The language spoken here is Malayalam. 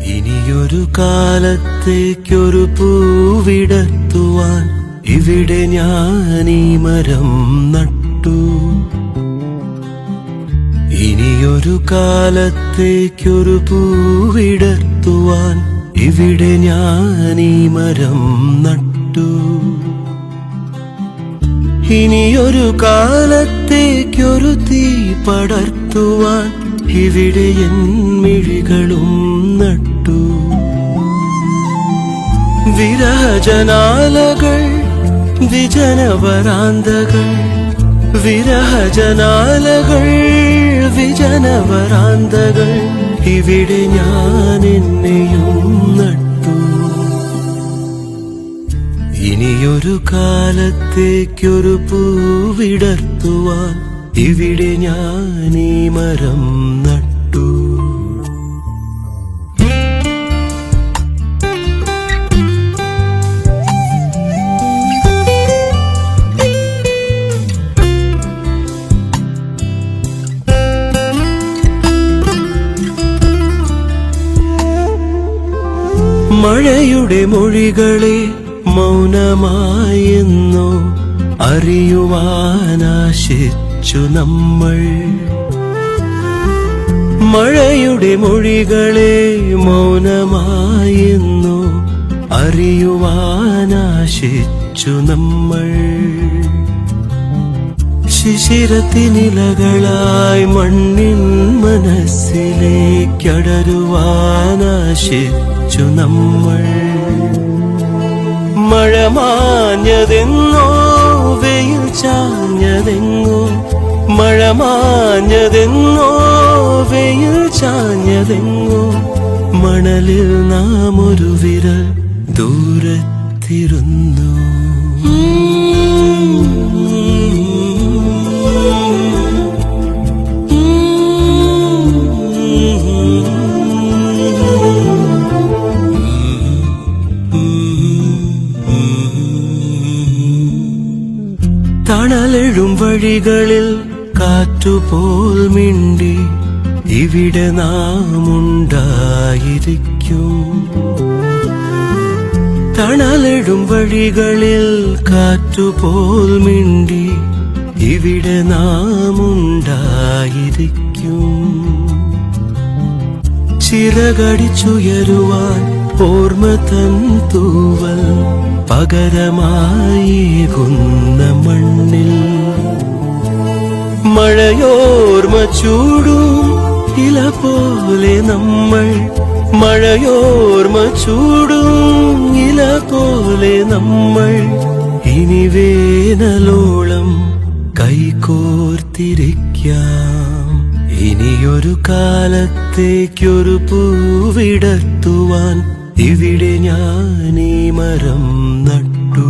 ഇനിയൊരു കാലത്തേക്കൊരു പൂവിടർത്തുവാൻ ഇവിടെ ഞാൻ ഈ മരം നട്ടു. ഇനിയൊരു കാലത്തേക്കൊരു പൂവിടർത്തുവാൻ ഇവിടെ ഞാൻ ഈ മരം നട്ടു. ഇനിയൊരു കാലത്തേക്കൊരു തീ പടർത്തുവാൻ ഇവിടെ എൻ മിഴികളും നട്ടു. വിരഹജനാലകൾ വിജനവരാന്തകൾ, വിരഹജനാലകൾ വിജനവരാന്തകൾ, ഇവിടെ ഞാൻ എന്നെയും നട്ടു. ഇനിയൊരു കാലത്തേക്കൊരു പൂവിടർത്തുവാൻ ഇവിടെ ഞാൻ ഈ മരം നട്ടു. മഴയുടെ മൊഴികളെ മൗനമായെന്നോ അറിയുവാനാശിച്ചു നമ്മൾ. മഴയുടെ മൊഴികളെ മൗനമായെന്നോ അറിയുവാനാശിച്ചു നമ്മൾ. ശിശിരത്തിനിലകളായി മണ്ണിൻ മനസ്സിലേക്കടരുവാനാശിച്ചു നമ്മൾ. മഴ മാഞ്ഞതെങ്ങോ വെയിൽ ചാഞ്ഞതെങ്ങോ, മഴ മാഞ്ഞതെങ്ങോ വെയിൽ ചാഞ്ഞതെങ്ങോ, മണലിൽ നാം ഒരു വിരൽ ദൂരത്തിരുന്നു. തണലെഴും വഴികളിൽ കാറ്റുപോൽ മിണ്ടി ഇവിടെ നാം ഉണ്ടായിരിക്കും. തണലെഴും വഴികളിൽ കാറ്റുപോൽ മിണ്ടി ഇവിടെ നാം ഉണ്ടായിരിക്കും. ചിറകടിച്ചുയരുവാൻ ഓർമ്മ തൻ തൂവൽ പകരമായേകുന്ന മണ്ണിൽ. മഴയോർമ്മ ചൂടും ഇല പോലെ നമ്മൾ, മഴയോർമ്മ ചൂടും ഇല പോലെ നമ്മൾ. ഇനി വേനലോളം കൈകോർത്തിരിക്കാം. ഇനിയൊരു കാലത്തേക്കൊരു പൂവിടർത്തുവാൻ ഇവിടെ ഞാൻ ഈ മരം നട്ടു.